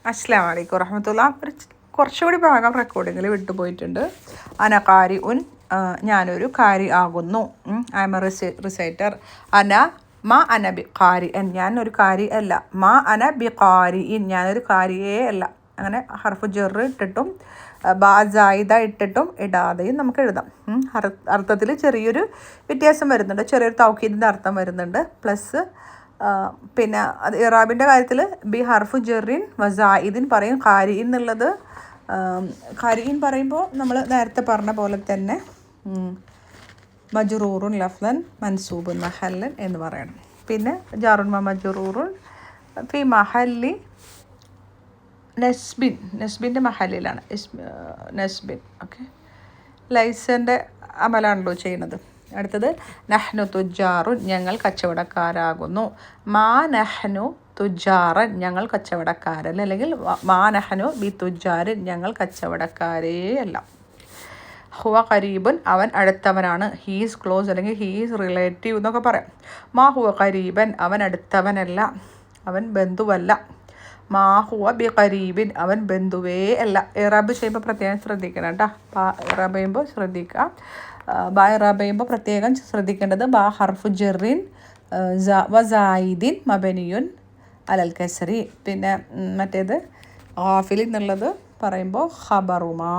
അസ്സലാമു അലൈക്കും വറഹ്മത്തുള്ളാ. കുറച്ചുകൂടി ഭാഗം റെക്കോർഡിങ്ങിൽ വിട്ടുപോയിട്ടുണ്ട്. അനകാരി ഉൻ, ഞാനൊരു കാരി ആകുന്നു. I am a reciter. അന മാ അന ബി കാരി എൻ, ഞാനൊരു കാരി അല്ല. മാ അന ബി കാരി ഇൻ, ഞാനൊരു കാരിയേ അല്ല. അങ്ങനെ ഹർഫ് ജെറ് ഇട്ടിട്ടും ബാ ജായിദ ഇട്ടിട്ടും ഇടാതെയും നമുക്ക് എഴുതാം. അർത്ഥത്തിൽ ചെറിയൊരു വ്യത്യാസം വരുന്നുണ്ട്, ചെറിയൊരു തൗക്കീദിൻ്റെ അർത്ഥം വരുന്നുണ്ട്. പ്ലസ് പിന്നെ അത് ഇറാബിൻ്റെ കാര്യത്തിൽ ബി ഹർഫു ജെറിൻ വസായിദിൻ പറയും. ഖാരി എന്നുള്ളത് ഖാരിൻ പറയുമ്പോൾ നമ്മൾ നേരത്തെ പറഞ്ഞ പോലെ തന്നെ മജ്റൂറുൻ ലഫ്ലൻ മൻസൂബുൻ മഹല്ലൻ എന്ന് പറയണം. പിന്നെ ജാറുൻ മജ്റൂറുൻ ഫി മഹല്ലി നെസ്ബിൻ്റെ മഹലിലാണ് നെസ്ബിൻ. ഓക്കെ, ലൈസൻ്റെ അമലാണല്ലോ ചെയ്യുന്നത്. അടുത്തത് നഹ്നു തുജാറുൻ, ഞങ്ങൾ കച്ചവടക്കാരാകുന്നു. മാ നഹ്നു തുജാറൻ, ഞങ്ങൾ കച്ചവടക്കാരല്ല. അല്ലെങ്കിൽ മാ നഹ്നു ബി തുജാരൻ, ഞങ്ങൾ കച്ചവടക്കാരേ അല്ല. ഹുവ ഖരീബുൻ, അവൻ അടുത്തവനാണ്. ഹീസ് ക്ലോസ് അല്ലെങ്കിൽ ഹീസ് റിലേറ്റീവ് എന്നൊക്കെ പറയാം. മാ ഹുവ ഖരീബൻ, അവൻ അടുത്തവനല്ല, അവൻ ബന്ധുവല്ല. മാ ഹുവ ബി ഖരീബിൻ, അവൻ ബന്ധുവേ അല്ല. ഇറാബ് ചെയ്യുമ്പോൾ പ്രത്യേകം ശ്രദ്ധിക്കണം കേട്ടോ. ഇറാബ് ചെയ്യുമ്പോൾ ശ്രദ്ധിക്കുക. ബാ ഇറാബ് ചെയ്യുമ്പോൾ പ്രത്യേകം ശ്രദ്ധിക്കേണ്ടത് ബാ ഹർഫു ജെറിൻ വസായിദിൻ മബനിയുൻ അലൽ കസറി. പിന്നെ മറ്റേത് ഗാഫിൽ എന്നുള്ളത് പറയുമ്പോൾ ഖബറുമാ,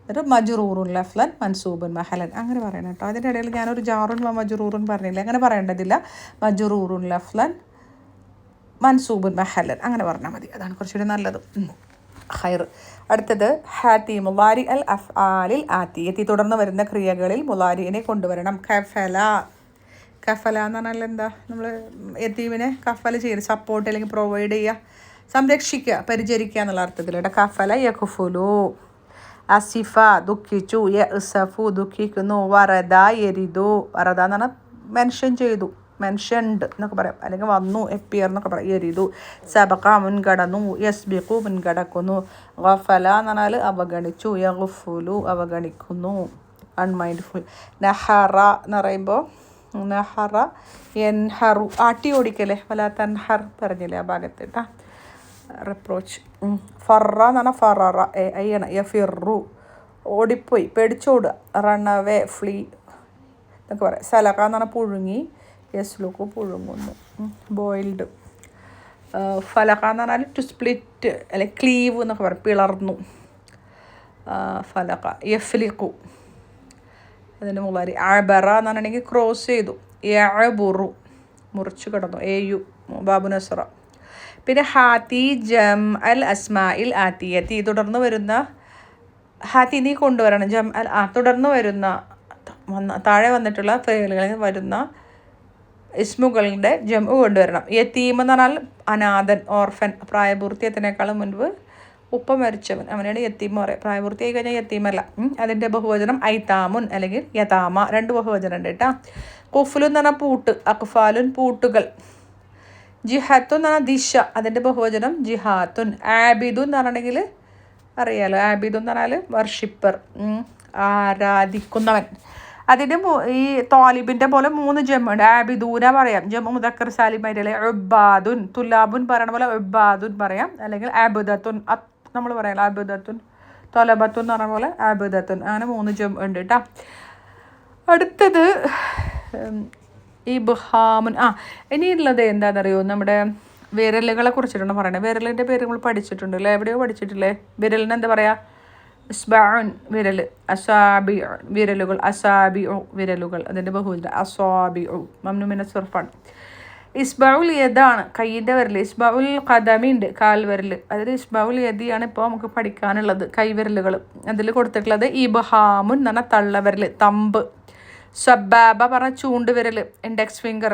ഒരു മജ്റൂറുൻ ലഫ്ലൻ മൻസൂബുൻ മഹലൻ അങ്ങനെ പറയണം കേട്ടോ. അതിൻ്റെ ഇടയിൽ ഞാനൊരു ജാറുൻ മജ്റൂറുൻ പറഞ്ഞില്ല, അങ്ങനെ പറയേണ്ടതില്ല. മജ്റൂറുൻ ലഫ്ലൻ മൻസൂബുൻ മഹലൻ അങ്ങനെ പറഞ്ഞാൽ മതി, അതാണ് കുറച്ചുകൂടി നല്ലത്. ഖൈർ. അടുത്തത് ഹാത്തി മുലാരി അൽ അഫ്ആലിൽ ആത്തിയത്തി, തുടർന്ന് വരുന്ന ക്രിയകളിൽ മുലാരിനെ കൊണ്ടുവരണം. കഫല, കഫല എന്ന് പറഞ്ഞാൽ എന്താ? നമ്മൾ യതീമിനെ കഫല ചെയ്യുക, സപ്പോർട്ട് അല്ലെങ്കിൽ പ്രൊവൈഡ് ചെയ്യുക, സംരക്ഷിക്കുക, പരിചരിക്കുക എന്നുള്ള അർത്ഥത്തിലൂടെ കഫല യഖുഫുലു. അസിഫ ദുഃഖിച്ചു, യഅ്സഫു ദുഃഖിക്കുന്നു, വറദ യരിദു, വറദ എന്ന് പറഞ്ഞാൽ മെൻഷൻ ചെയ്തു, മെൻഷൻഡ് എന്നൊക്കെ പറയാം, അല്ലെങ്കിൽ വന്നു, എപ്പിയർ എന്നൊക്കെ പറയാം. യരിദു. സബഖ മുൻകടന്നു, യസ്ബിഖു മുൻകടക്കുന്നു. ഗഫല എന്ന് പറഞ്ഞാൽ അവഗണിച്ചു, യഗ്ഫുലു അവഗണിക്കുന്നു, അൺമൈൻഡ്ഫുൾ. നഹറ എന്ന് പറയുമ്പോൾ നഹറ യൻഹറു ആട്ടി ഓടിക്കല്ലേ, വലാ തൻഹർ പറഞ്ഞില്ലേ ആ ഭാഗത്ത് കേട്ടോ. റിപ്രോച്ച്. ഫറ എന്ന് പറഞ്ഞാൽ ഫററ അയ്യണ, യഫിറു ഓടിപ്പോയി, പേടിച്ചോടുക. റണ്ണവേ ഫ്ലീ എന്നൊക്കെ പറയാം. സലഖ എന്ന് പറഞ്ഞാൽ പുഴുങ്ങി, യസ്ലുഖു പുഴുങ്ങുന്നു, ബോയിൽഡ്. ഫലഖ എന്ന് പറഞ്ഞാൽ ടു സ്പ്ലിറ്റ് അല്ലെങ്കിൽ ക്ലീവ് എന്നൊക്കെ പറയും, പിളർന്നു. ഫലഖ യഫ്ലിഖു അതിൻ്റെ മുളാരി. അബറ എന്ന് പറഞ്ഞിട്ടുണ്ടെങ്കിൽ ക്രോസ് ചെയ്തു, യഅബുറു മുറിച്ചു കിടന്നു, എയു ബാബു നസ്ര. പിന്നെ ഹാത്തി ജം അൽ അസ്മാഇൽ ആത്തിയത്തി, തുടർന്ന് വരുന്ന ഹാത്തി നീ കൊണ്ടുവരണം. ജം അൽ തുടർന്ന് വരുന്ന താഴെ വന്നിട്ടുള്ള ഫേലുകളിൽ വരുന്ന ഇസ്മുകളുടെ ജംഉ കൊണ്ടുവരണം. യതീം എന്ന് പറഞ്ഞാൽ അനാഥൻ, ഓർഫൻ, പ്രായപൂർത്തിയെത്തിനേക്കാളും മുൻപ് ഉപ്പ മരിച്ചവൻ, അവനാണ് യത്തീം പറയുക. പ്രായപൂർത്തിയായി കഴിഞ്ഞാൽ യത്തീമല്ല. അതിൻ്റെ ബഹുവചനം ഐതാമുൻ അല്ലെങ്കിൽ യതാമ, രണ്ട് ബഹുവചനം ഉണ്ട് കേട്ടോ. കുഫ്ലു എന്ന് പറഞ്ഞാൽ പൂട്ട്, അക്ഫാലുൻ പൂട്ടുകൾ. ജിഹാത്തുൻ എന്ന് പറഞ്ഞാൽ ദിശ, അതിൻ്റെ ബഹുവചനം ജിഹാത്തുൻ. ആബിദു എന്ന് പറഞ്ഞിട്ടുണ്ടെങ്കിൽ അറിയാലോ, ആബിദു എന്ന് പറഞ്ഞാൽ വർഷിപ്പർ, ആരാധിക്കുന്നവൻ. അതിന് ഈ താലിബിൻ്റെ പോലെ 3 ജമ്മുണ്ട്. ആബിദൂന പറയാം, ജമ്മു മുദക്കർ സാലിമായിട്ടല്ലേ. ഉബ്ബാദുൻ, തുലാബുൻ പറയണ പോലെ ഉബ്ബാദുൻ പറയാം, അല്ലെങ്കിൽ ആബുദത്തുൻ നമ്മൾ പറയാം, ആബുദത്തുൻ. തൊലബത്തുൻ എന്ന് പറഞ്ഞ പോലെ ആബുദത്തുൻ. അങ്ങനെ 3 ജം ഉണ്ട് കേട്ടോ. അടുത്തത് ഇബ്ഹാമുൻ. ഇനിയുള്ളത് എന്താണെന്നറിയോ, നമ്മുടെ വിരലുകളെ കുറിച്ചിട്ടാണ് പറയുന്നത്. വിരലിൻ്റെ പേര് നമ്മൾ പഠിച്ചിട്ടുണ്ടല്ലേ, എവിടെയോ പഠിച്ചിട്ടില്ലേ? വിരലിന് എന്താ പറയുക? ഇസ്ബഉൻ വിരൽ, അസാബി വിരലുകൾ, അസാബി വിരലുകൾ, അതിൻ്റെ ബഹുവചനം അസാബി മംനൂ മിന സർഫാണ്. ഇസ്ബഉൽ യദാണ് കൈയിൻ്റെ വിരൽ. ഇസ്ബഉൽ ഖദമിൻ്റെ കാൽ വിരൽ, അതായത് ഇസ്ബഉൽ യദിയാണ് ഇപ്പോൾ നമുക്ക് പഠിക്കാനുള്ളത്, കൈവിരലുകൾ. അതിൽ കൊടുത്തിട്ടുള്ളത് ഇബ്ഹാമുൻ എന്ന് പറഞ്ഞാൽ തള്ളവിരൽ, തമ്പ്. സബാബ പറഞ്ഞാൽ ചൂണ്ട് വിരൽ, ഇൻഡെക്സ് ഫിംഗർ.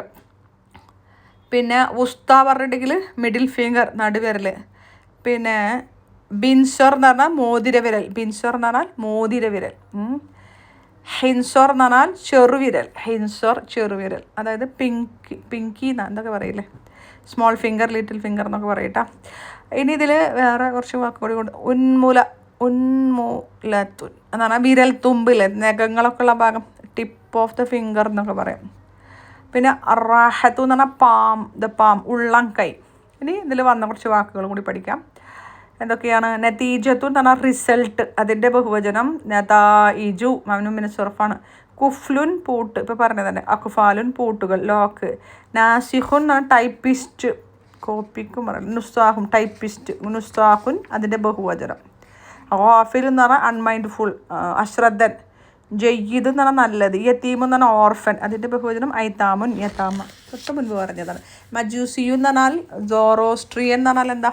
പിന്നെ ഉസ്ത പറഞ്ഞിട്ടുണ്ടെങ്കിൽ മിഡിൽ ഫിംഗർ, നടുവിരൽ. പിന്നെ ബിൻസോർ എന്ന് പറഞ്ഞാൽ മോതിരവിരൽ, ബിൻസോർ എന്ന് പറഞ്ഞാൽ മോതിരവിരൽ. ഹിൻസോർ എന്ന് പറഞ്ഞാൽ ചെറുവിരൽ, ഹിൻസോർ ചെറുവിരൽ, അതായത് പിങ്കി എന്നൊക്കെ പറയില്ലേ, സ്മോൾ ഫിംഗർ, ലിറ്റിൽ ഫിംഗർ എന്നൊക്കെ പറയട്ടാ. ഇനി ഇതിൽ വേറെ കുറച്ച് വാക്കുകൂടി കൊണ്ട് ഉന്മൂലത്തുൻ എന്ന് പറഞ്ഞാൽ വിരൽ തുമ്പില്ലേ, നഖങ്ങളൊക്കെ ഉള്ള ഭാഗം, ടിപ്പ് ഓഫ് ദ ഫിംഗർ എന്നൊക്കെ പറയാം. പിന്നെ റാഹത്തു എന്ന് പറഞ്ഞാൽ പാം, ദ പാം ഉള്ളം കൈ. ഇനി ഇതിൽ വന്ന കുറച്ച് വാക്കുകൾ കൂടി പഠിക്കാം. എന്തൊക്കെയാണ്? നതീജത്തു എന്ന് പറഞ്ഞാൽ റിസൾട്ട്, അതിൻ്റെ ബഹുവചനം നതായിജു, മംനൂൻ മിന സുർഫാണ്. കുഫ്ലുൻ പൂട്ട്, ഇപ്പോൾ പറഞ്ഞത് തന്നെ. അക്ഫാലുൻ പൂട്ടുകൾ, ലോക്ക്. നാസിഖുൻ ടൈപ്പിസ്റ്റ്, കോപ്പിക്കും പറയാം. നുസ്താഹുൻ ടൈപ്പിസ്റ്റ്, നുസ്താഖുൻ അതിൻ്റെ ബഹുവചനം. ഗാഫിൽ എന്ന് പറഞ്ഞാൽ അൺമൈൻഡ്ഫുൾ, അശ്രദ്ധൻ. ജയ്യിദ് എന്ന് പറഞ്ഞാൽ നല്ലത്. യത്തീം എന്ന് പറഞ്ഞാൽ ഓർഫൻ, അതിൻ്റെ ബഹുവചനം ഐതാമുൻ, യതാമ. തൊട്ട് മുൻപ് പറഞ്ഞതാണ്. മജൂസിയു എന്ന് പറഞ്ഞാൽ സോറോസ്ട്രിയൻ എന്ന് പറഞ്ഞാൽ എന്താ?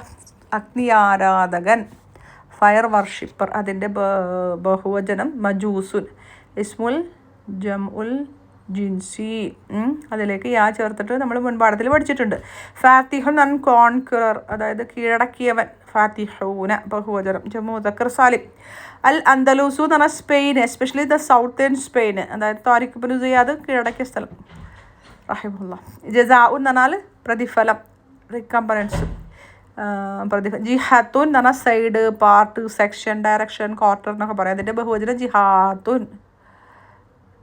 അഗ്നി ആരാധകൻ, ഫയർ വർഷിപ്പർ, അതിൻ്റെ ബഹുവചനം മജൂസുൻ. ഇസ്മുൽ ജംഉൽ ജിൻസി, അതിലേക്ക് യാ ചേർത്തിട്ട് നമ്മൾ മുൻപാഠത്തിൽ പഠിച്ചിട്ടുണ്ട്. ഫാത്തിഹുൻ അൻ കോൺക്വറർ, അതായത് കീഴടക്കിയവൻ. ഫാത്തിഹൂന ബഹുവചനം ജമു മുദക്കർ സാലിം. അൽ അന്തലൂസു എന്ന് പറഞ്ഞാൽ Spain, especially the southern Spain, അതായത് താരിഖ് ഇബ്നു സിയാദ് കീഴടക്കിയ സ്ഥലം റഹിമഹുല്ലാ. ജസാഉ എന്ന് പറഞ്ഞാൽ പ്രതിഫലം, റിക്കംപൻസ്, ജിഹാത്തുൻ എന്ന് പറഞ്ഞാൽ side, part, section, direction, quarter എന്നൊക്കെ പറയാം. അതിൻ്റെ ബഹുവചനം ജിഹാത്തുൻ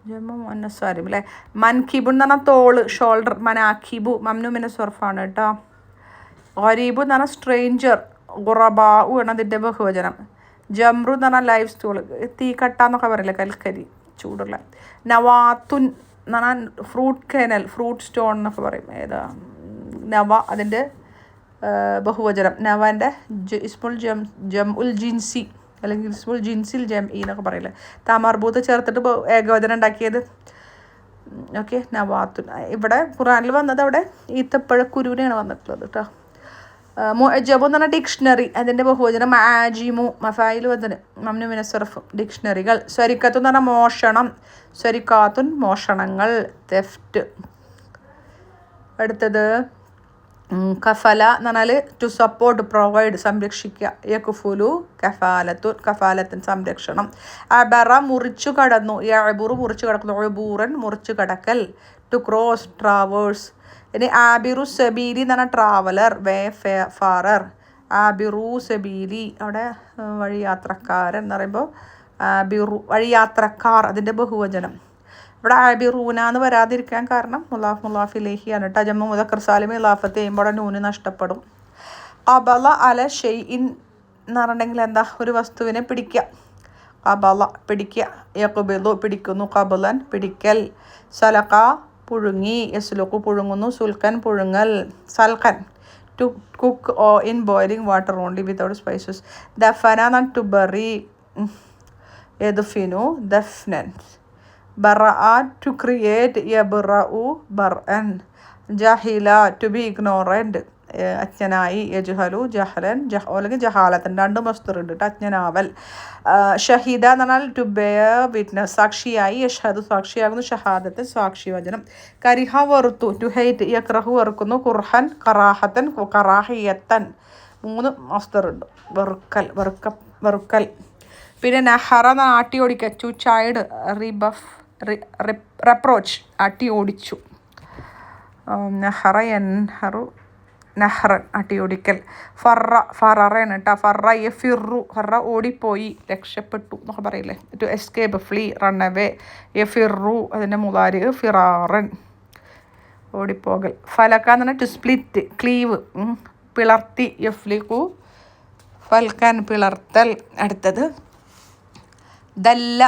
ജമ്മു മുന്നസ്സാരിം അല്ലേ. മൻകിബു എന്ന് പറഞ്ഞാൽ തോള്, ഷോൾഡർ. മനാഖിബു മംനൂൻ മിന സുർഫാണ് കേട്ടോ. ഗരീബു എന്ന് പറഞ്ഞാൽ സ്ട്രേഞ്ചർ. ഗുറബാഉ ആണ് അതിൻ്റെ ബഹുവചനം. ജംറു എന്ന് പറഞ്ഞാൽ ലൈഫ് സ്റ്റൂൾ, തീക്കട്ട എന്നൊക്കെ പറയില്ലേ, കൽക്കരി, ചൂടുള്ള. നവാത്തുൻ എന്ന് പറഞ്ഞാൽ ഫ്രൂട്ട് കേനൽ, ഫ്രൂട്ട് സ്റ്റോൺ എന്നൊക്കെ പറയും. ഏതാ? നവ അതിൻ്റെ ബഹുവചനം. നവൻ്റെ ഇസ്മുൽ ജംഉൽ ജിൻസി, അല്ലെങ്കിൽ ഇസ്മുൽ ജിൻസിൽ ജംഇ എന്നൊക്കെ പറയില്ലേ. താമർബൂത്ത് ചേർത്തിട്ട് ഏകവചനം ഉണ്ടാക്കിയത്. ഓക്കെ, നവാത്തുൻ. ഇവിടെ ഖുറാനിൽ വന്നത് അവിടെ ഈത്തപ്പഴക്കുരുവിനെയാണ് വന്നിട്ടുള്ളത് കേട്ടോ. മുഅജബു എന്ന് പറഞ്ഞാൽ ഡിക്ഷണറി, അതിൻ്റെ ബഹുവചനം ആജിമു, മഫായിലു അതിന് മംനൂൻ മിന സർഫ്, ഡിക്ഷണറികൾ. സ്വരിക്കത്തു എന്ന് പറഞ്ഞാൽ മോഷണം, സ്വരിക്കാത്തുൻ മോഷണങ്ങൾ, തെഫ്റ്റ്. അടുത്തത് കഫല എന്ന് പറഞ്ഞാൽ ടു സപ്പോർട്ട്, പ്രൊവൈഡ്, സംരക്ഷിക്കുക. യകുഫുലു കഫാലത്തു, കഫാലത്തിന് സംരക്ഷണം. അബറ മുറിച്ചു കടന്നു, യഅബുറു മുറിച്ചു കടക്കുന്നു, ഉബൂറൻ മുറിച്ചു കടക്കൽ, ടു ക്രോസ്, ട്രാവേഴ്സ്. ഇനി ആബിറു സബീലി എന്ന് പറഞ്ഞാൽ ട്രാവലർ, വേ ഫാറർ. ആബിറു സബീലി അവിടെ വഴിയാത്രക്കാരൻ എന്ന് പറയുമ്പോൾ ആബിറു വഴിയാത്രക്കാർ, അതിൻ്റെ ബഹുവചനം. ഇവിടെ ആബിറൂന എന്ന് വരാതിരിക്കാൻ കാരണം മുലാഫ് ഇലൈഹിയാണ് കേട്ടോ. ജമ്മു മുദക്കർ സാലിം ഇലാഫത്ത് ചെയ്യുമ്പോൾ നൂന് നഷ്ടപ്പെടും. ഖബല അല ഷെയ്ഇൻ എന്ന് പറഞ്ഞിട്ടുണ്ടെങ്കിൽ എന്താ? ഒരു വസ്തുവിനെ പിടിക്കുക. ഖബല പിടിക്കുക. യഖ്ബിദു പിടിക്കുന്നു, ഖബലൻ പിടിക്കൽ. സലഖ പുഴുങ്ങി, യസ്ലുഖു പുഴുങ്ങുന്നു, സുൽഖൻ പുഴുങ്ങൽ. സൽഖൻ to cook in boiling water only without spices. ദഫന ടു ബറി, യദ്ഫിനു ദഫ്നൻ. ബറഅ ടു ക്രിയേറ്റ്, യബ്റഉ ബർഅൻ. ജഹില ടു ബി ഇഗ്നോറൻറ്റ്, അജ്ഞനായി. യജ്ഹലു ജഹലൻ, അല്ലെങ്കിൽ ജഹാലത്തൻ, രണ്ട് മസ്തറുണ്ട് കേട്ടോ, അജ്ഞനാവൽ. ഷഹീദ എന്ന് പറഞ്ഞാൽ ടു ബെയർ വിറ്റ്നസ്, സാക്ഷിയായി. യഷ്ഹദു സാക്ഷിയാകുന്നു, ഷഹാദത്തൻ സാക്ഷിവചനം. കരിഹ വെറുത്തു, ടു ഹെയ്റ്റ്. യക്റഹു വെറുക്കുന്നു, കുർഹൻ, കറാഹത്തൻ, കറാഹിയത്തൻ, മൂന്ന് മസ്തറുണ്ട്. വെറുക്കൽ, വെറുക്കൽ. പിന്നെ നഹറ ആട്ടി ഓടിക്കുക, ടു ചൈഡ്, റിബഫ്, റെപ്രോച്ച്, ആട്ടി ഓടിച്ചു. നഹറ യൻഹറു, നഹ്റൻ അട്ടി ഓടിക്കൽ. ഫററാണ് കേട്ടോ. ഫറ യഫിറു, ഫറ ഓടിപ്പോയി, രക്ഷപ്പെട്ടു എന്നൊക്കെ പറയില്ലേ. To escape, flee, run away. യഫിറു അതിൻ്റെ മുതാരി ഫിറാറൻ, ഓടിപ്പോകൽ. ഫലക്ക എന്ന് പറഞ്ഞാൽ ടു സ്പ്ലിറ്റ്, ക്ലീവ്, പിളർത്തി. യഫ്ലിഖു ഫൽക്കൻ പിളർത്തൽ. അടുത്തത് ദല്ല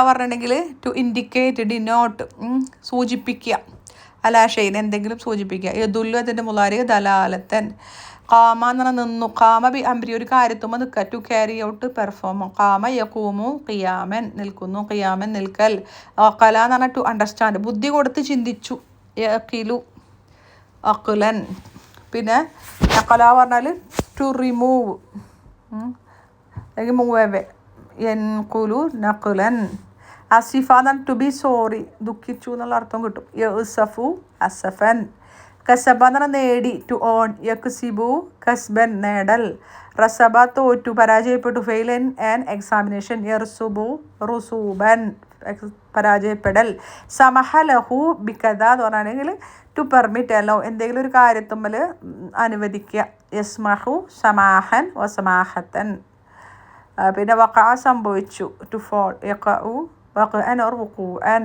പറഞ്ഞിട്ടുണ്ടെങ്കിൽ ടു ഇൻഡിക്കേറ്റ്, ഡിനോട്ട്, സൂചിപ്പിക്കുക. അലാഷൈൻ എന്തെങ്കിലും സൂചിപ്പിക്കുക. യദുല്ലു അതിൻ്റെ മുലാരി ദലാലത്തൻ. കാമ എന്ന് പറഞ്ഞാൽ നിന്നു. കാമ ബി അംബ്രി ഒരു കാര്യത്തുമ്പോൾ നിൽക്കുക. To carry out, perform. കാമ യഖൂമു ഖിയാമൻ നിൽക്കുന്നു, ഖിയാമൻ നിൽക്കൽ. അഖല എന്ന് പറഞ്ഞാൽ ടു അണ്ടർസ്റ്റാൻഡ് ബുദ്ധി കൊടുത്ത് ചിന്തിച്ചു. യഖിലു അഖ്ലൻ. പിന്നെ നഖല പറഞ്ഞാൽ ടു റിമൂവ്, അല്ലെങ്കിൽ മൂവ് അവേ. യൻഖുലു നഖ്ലൻ. അസിഫ എന്ന് ടു ബി സോറി, ദുഃഖിച്ചു എന്നുള്ള അർത്ഥം കിട്ടും. യഅ്സഫു അസഫൻ. കസബ എന്ന് പറഞ്ഞാൽ നേടി, ടു ഓൺ. യക്സിബു കസ്ബൻ നേടൽ. റസബ തോറ്റു, പരാജയപ്പെട്ടു, fail in an examination. യർസുബു റുസൂബൻ പരാജയപ്പെടൽ. Samaha ലഹു ബിക്കഥ എന്ന് പറഞ്ഞാണെങ്കിൽ ടു പെർമിറ്റ്, അലോ എന്തെങ്കിലും ഒരു കാര്യത്തുമ്മൽ അനുവദിക്കുക. യസ്മഹു സമാഹൻ വസമാഹത്തൻ. പിന്നെ വഖ സംഭവിച്ചു, ടു ഫോൾ. യഖഉ വഖഅൻ ഓർ വുഖൂഅൻ.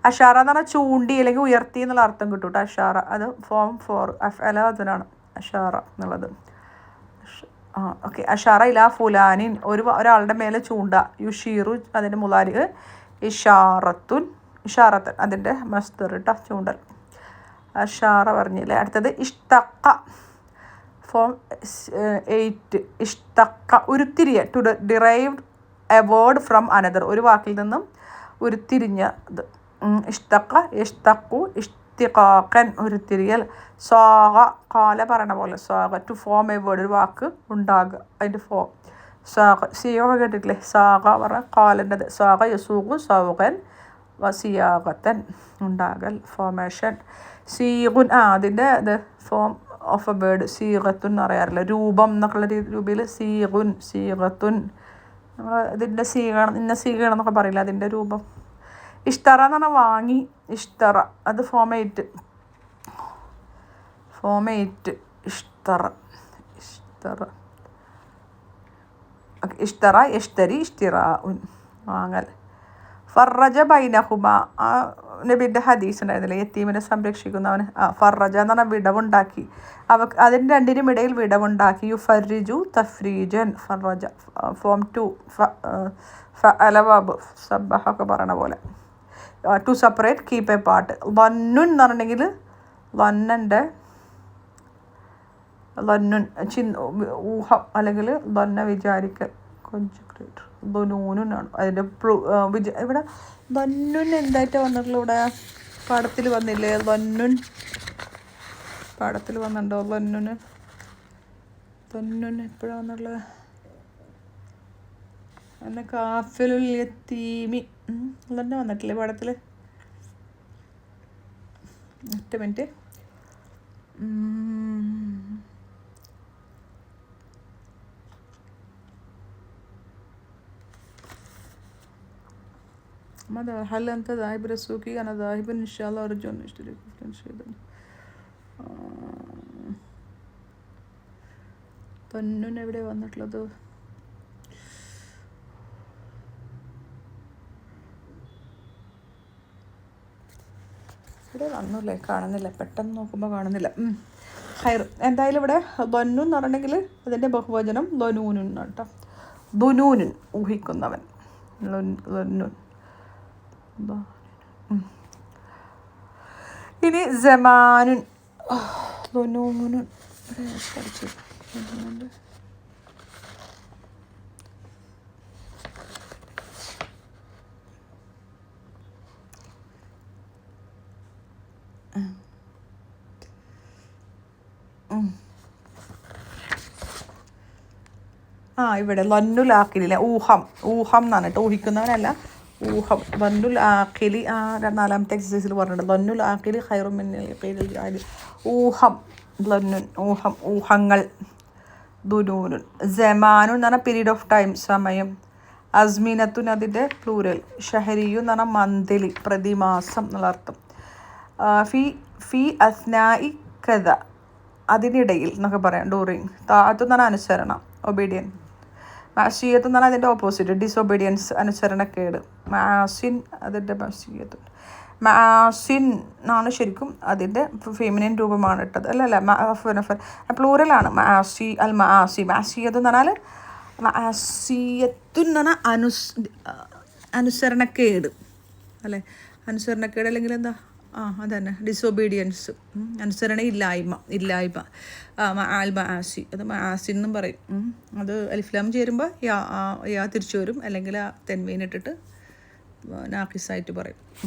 അഷാറ എന്ന് പറഞ്ഞാൽ ചൂണ്ടി അല്ലെങ്കിൽ ഉയർത്തി എന്നുള്ള അർത്ഥം കിട്ടും കേട്ടോ. അഷാറ അത് ഫോം ഫോർ അഫ്അല അതിനാണ്. അഷാറ എന്നുള്ളത്. ഓക്കെ. അഷാറ ഇലാ ഫുലാനിൻ ഒരാളുടെ മേലെ ചൂണ്ട. യുഷീറു അതിൻ്റെ മുലാരി ഇഷാറത്തുൻ ഇഷാറത്തൻ അതിൻ്റെ മസ്ദർ കേട്ടോ ചൂണ്ടൽ. അഷാറ പറഞ്ഞില്ലേ. അടുത്തത് ഇഷ്തക്ക ഫോം 8. ഇഷ്തക്ക ഉരുത്തിരിയ to derived a word from another ഒരു വാക്കിൽ നിന്നും ഉരുത്തിരിഞ്ഞത്. ഇഷ്തക്ക ഇഷ്തക്കു ഇഷ്തിഖാഖൻ ഉരുത്തിരിയൽ. സ്വാഗ കാല പറയണ പോലെ സ്വാഗ ടു ഫോം എ വേർഡ് ഒരു വാക്ക് ഉണ്ടാകുക അതിൻ്റെ ഫോം. സ്വാഗ സിയോഗ കേട്ടിട്ടില്ലേ. സാഗ പറഞ്ഞ കാലൻ്റെത്. സ്വാഗ യസൂഖു സൗഖൻ വസിയാഗത്തൻ ഉണ്ടാകൽ ഫോമേഷൻ. സീഗുൻ അതിൻ്റെ ഇത് ഫോം ഓഫ് എ വേർഡ്. സീഗത്തുൻ എന്ന് പറയാറില്ല. രൂപം എന്നൊക്കെയുള്ള രൂപയിൽ സീഗുൻ സീഗത്തുൻ. നമ്മൾ ഇതിൻ്റെ സീഗണം ഇന്ന സീഗണം എന്നൊക്കെ പറയില്ല അതിൻ്റെ രൂപം. ഇഷ്തറ എന്ന് പറഞ്ഞാൽ വാങ്ങി. ഇഷ്തറ അത് ഫോം 8. ഇഷ്തറ ഇഷ്തറ യഷ്തരി ഇഷ്തിറാഉൻ വാങ്ങൽ. ഫറജ ബൈനഹുമ നബിൻ്റെ ഹദീസ് ഉണ്ടായിരുന്നില്ല യത്തീമിനെ സംരക്ഷിക്കുന്നവന്. ഫറജ എന്ന് പറഞ്ഞാൽ വിടവുണ്ടാക്കി. അതിന് രണ്ടിനും ഇടയിൽ വിടവുണ്ടാക്കി. യുഫരിജു തഫ്രീജൻ. ഫറജ ഫോം 2 അലവാബ് സബ്ബഹ ഒക്കെ പറയണ പോലെ. To separate keep a part. ലന്നുൻ എന്ന് പറഞ്ഞിട്ടുണ്ടെങ്കിൽ ലന്നൻ്റെ ലന്നുൻ ഊഹം അല്ലെങ്കിൽ ലന്ന വിചാരിക്കൽ. കോൺജുഗേറ്റ് ലനൂനാണ് അതിൻ്റെ ഇവിടെ. ലന്നുൻ എന്തായിട്ടാണ് വന്നിട്ടുള്ളത് ഇവിടെ പാഠത്തിൽ വന്നില്ലേ. ലന്നുൻ പാഠത്തിൽ വന്നിട്ടുണ്ടോ. ലന്നുന് എപ്പോഴാണ് വന്നിട്ടുള്ളത്. അന്ന് കാഫിലുൽ യത്തീമി തന്നെ വന്നിട്ടില്ലേ പാഠത്തിൽ. 8 മിനിറ്റ്. ماذا هل أنت ذاهب للسوق؟ أنا ذاهب إن شاء الله أرجو أن أشتري شيئا. പൊന്നുന് എവിടെ വന്നിട്ടുള്ളത്. ഇവിടെ വന്നില്ലേ കാണുന്നില്ല. പെട്ടെന്ന് നോക്കുമ്പോൾ കാണുന്നില്ല. ഹൈർ എന്തായാലും ഇവിടെ ലൊന്നു എന്ന് പറഞ്ഞിട്ടുണ്ടെങ്കിൽ അതിൻ്റെ ബഹുവചനം ലൊനൂനുൻ കേട്ടോ. ദുനൂനുൻ ഊഹിക്കുന്നവൻ. ലൊന്നുൻ. ഇനി ജമാനുൻ ലൊനൂനുൻ പഠിച്ചു. ഇവിടെ ലന്നുൽ ആക്കിലില്ല. ഊഹം എന്നാണ് കേട്ടോ. ഊഹിക്കുന്നവനല്ല ഊഹം. ലന്നുൽ ആക്കിലി 4ാമത്തെ എക്സസൈസിൽ പറഞ്ഞിട്ടുണ്ട്. ലന്നുൽ ആക്കിലി ഖൈറും മിനൽ ഖൈലി. ഊഹം ലന്നുൻ ഊഹങ്ങൾ. ദുനൂനുൻ. ജമാനുൻ എന്ന് പറഞ്ഞാൽ പീരീഡ് ഓഫ് ടൈം സമയം. അസ്മിനത്തുൻ അതിൻ്റെ പ്ലൂരൽ. ഷഹരിയു എന്ന് പറഞ്ഞാൽ മന്ത്ലി പ്രതിമാസം എന്നുള്ള അർത്ഥം. ഫി അസ്നായി കഥ അതിനിടയിൽ എന്നൊക്കെ പറയാം. ഡൂറിങ്. താഅത്തു എന്ന് പറഞ്ഞാൽ അനുസരണം ഒബീഡിയൻ. മാസിയത്ത് എന്ന് പറഞ്ഞാൽ അതിൻ്റെ ഓപ്പോസിറ്റ് ഡിസൊബീഡിയൻസ് അനുസരണക്കേട്. മാസിൻ അതിൻ്റെ മാസിയത്ത്. മാസിൻ എന്നാണ് ശരിക്കും അതിൻ്റെ ഫെമിനിൻ രൂപമാണ് ഇട്ടത്. അല്ലല്ല പ്ലൂറലാണ്. മാസി അൽ മാസി. മാസിയത്ത് എന്ന് പറഞ്ഞാൽ മാസിയത്തു എന്ന് പറഞ്ഞാൽ അനുസരണക്കേട് അല്ലേ. അനുസരണക്കേട് അല്ലെങ്കിൽ എന്താ അതന്നെ ഡിസൊബീഡിയൻസ്. അനുസരണ ഇല്ലായ്മ. ആൽ മആസി അത് മആസി എന്നും പറയും. അത് അലിഫ്ലാം ചേരുമ്പോൾ യാ തിരിച്ചു വരും. അല്ലെങ്കിൽ തെൻവീൻ ഇട്ടിട്ട് നാക്കിസായിട്ട് പറയും.